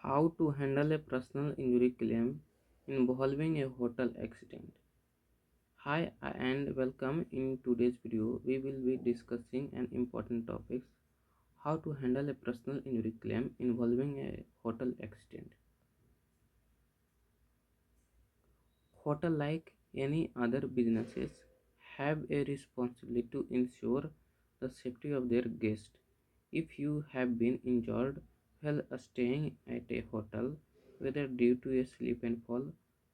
How to handle a personal injury claim involving a hotel accident. Hi and welcome. In today's video, we will be discussing an important topic: how to handle a personal injury claim involving a hotel accident. Hotel, like any other businesses, have a responsibility to ensure the safety of their guests. If you have been injured while staying at a hotel, whether due to a slip and fall,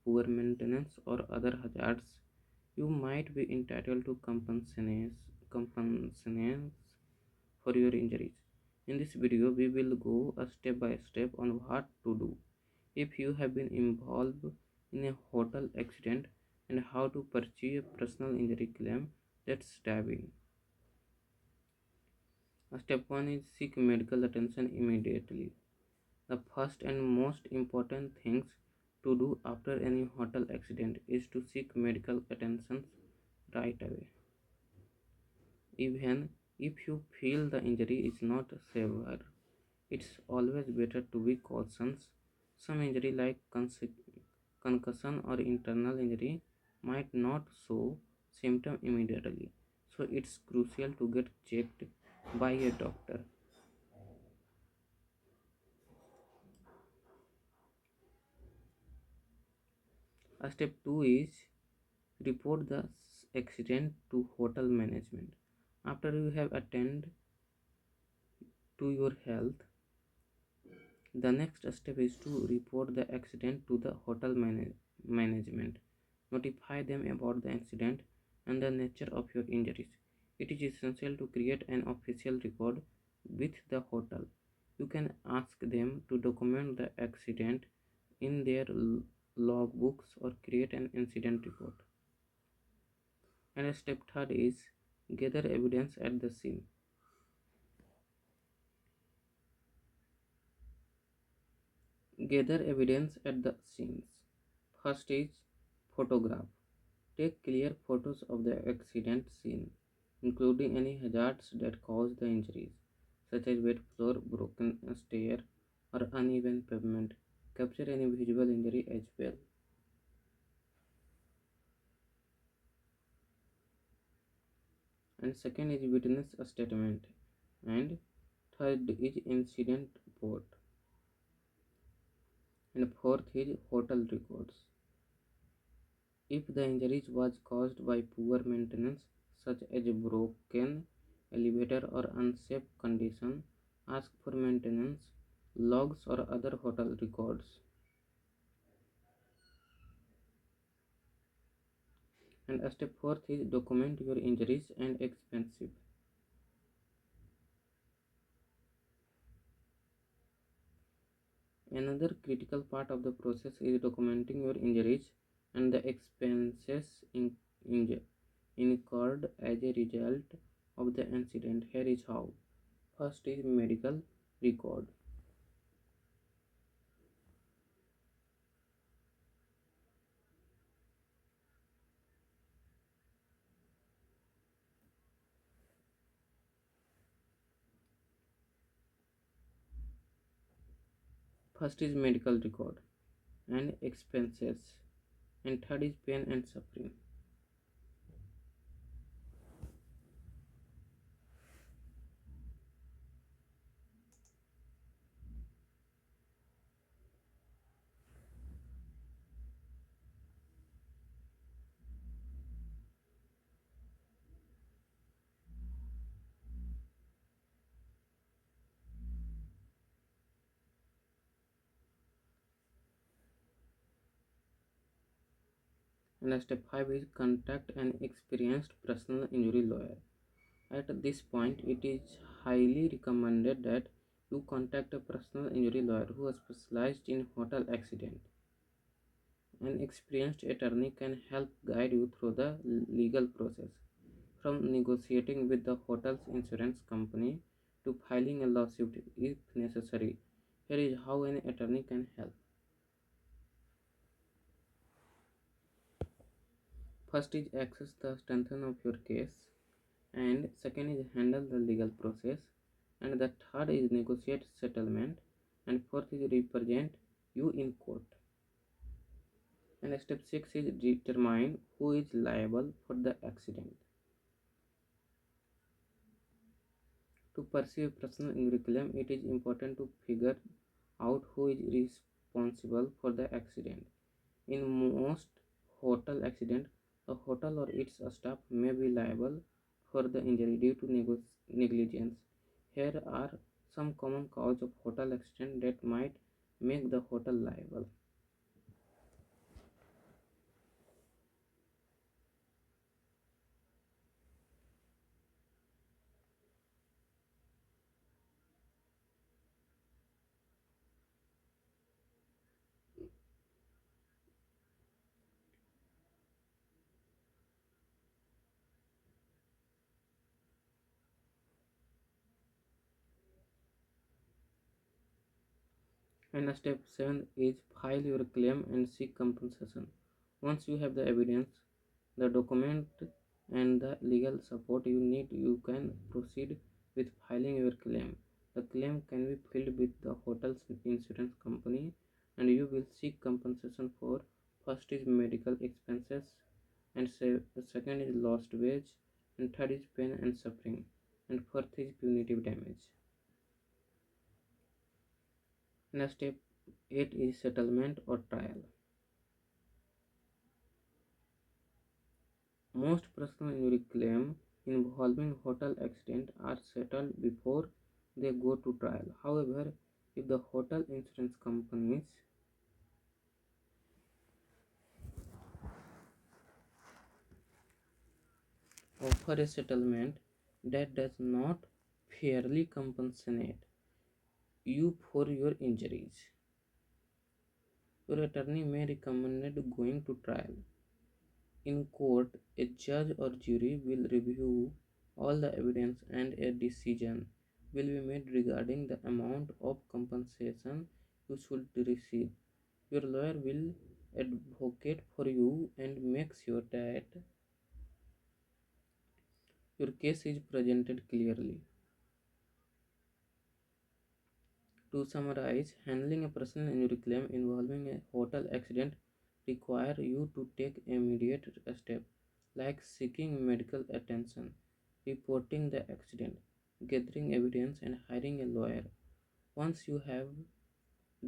poor maintenance, or other hazards, you might be entitled to compensation for your injuries. In this video, we will go a step by step on what to do if you have been involved in a hotel accident and how to pursue a personal injury claim. Let's dive in. Step 1 is seek medical attention immediately. The first and most important things to do after any hotel accident is to seek medical attention right away. Even if you feel the injury is not severe, it's always better to be cautious. Some injury like concussion or internal injury might not show symptom immediately, so it's crucial to get checked by a doctor. Step 2 is report the accident to hotel management. After you have attended to your health, the next step is to report the accident to the hotel management. Notify them about the incident and the nature of your injuries. It is essential to create an official record with the hotel. You can ask them to document the accident in their logbooks or create an incident report. And step third is gather evidence at the scene. Gather evidence at the scenes. First is photograph. Take clear photos of the accident scene, including any hazards that caused the injuries, such as wet floor, broken stair, or uneven pavement. Capture any visual injury as well. And second is witness statement. And third is incident report. And fourth is hotel records. If the injuries was caused by poor maintenance, such as a broken elevator or unsafe condition, ask for maintenance logs or other hotel records. And step fourth is document your injuries and expenses. Another critical part of the process is documenting your injuries and the expenses incurred as a result of the incident. Here is how. First is medical record. First is medical record and expenses, and third is pain and suffering. And step 5 is contact an experienced personal injury lawyer. At this point, it is highly recommended that you contact a personal injury lawyer who is specialized in hotel accident. An experienced attorney can help guide you through the legal process, from negotiating with the hotel's insurance company to filing a lawsuit if necessary. Here is how an attorney can help. First is access the strength of your case, and second is handle the legal process, and the third is negotiate settlement, and fourth is represent you in court. And step 6 is determine who is liable for the accident. To pursue personal injury claim, it is important to figure out who is responsible for the accident. In most hotel accidents, a hotel or its staff may be liable for the injury due to negligence. Here are some common causes of hotel accident that might make the hotel liable. And step 7 is file your claim and seek compensation. Once you have the evidence, the document, and the legal support you need, you can proceed with filing your claim. The claim can be filed with the hotel's insurance company, and you will seek compensation for first is medical expenses, and second is lost wage, and third is pain and suffering, and fourth is punitive damage. And step 8 is settlement or trial. Most personal injury claims involving hotel accident are settled before they go to trial. However, if the hotel insurance companies offer a settlement that does not fairly compensate you for your injuries, your attorney may recommend going to trial. In court, a judge or jury will review all the evidence and a decision will be made regarding the amount of compensation you should receive. Your lawyer will advocate for you and make sure that your case is presented clearly. To summarize, handling a personal injury claim involving a hotel accident requires you to take immediate steps like seeking medical attention, reporting the accident, gathering evidence, and hiring a lawyer. Once you have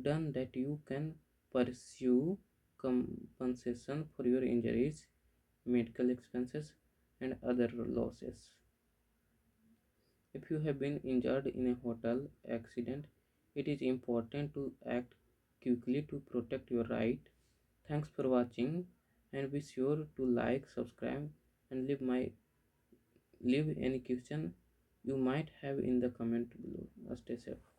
done that, you can pursue compensation for your injuries, medical expenses, and other losses. If you have been injured in a hotel accident, it is important to act quickly to protect your right. Thanks for watching, and be sure to like, subscribe, and leave any question you might have in the comment below. Stay safe.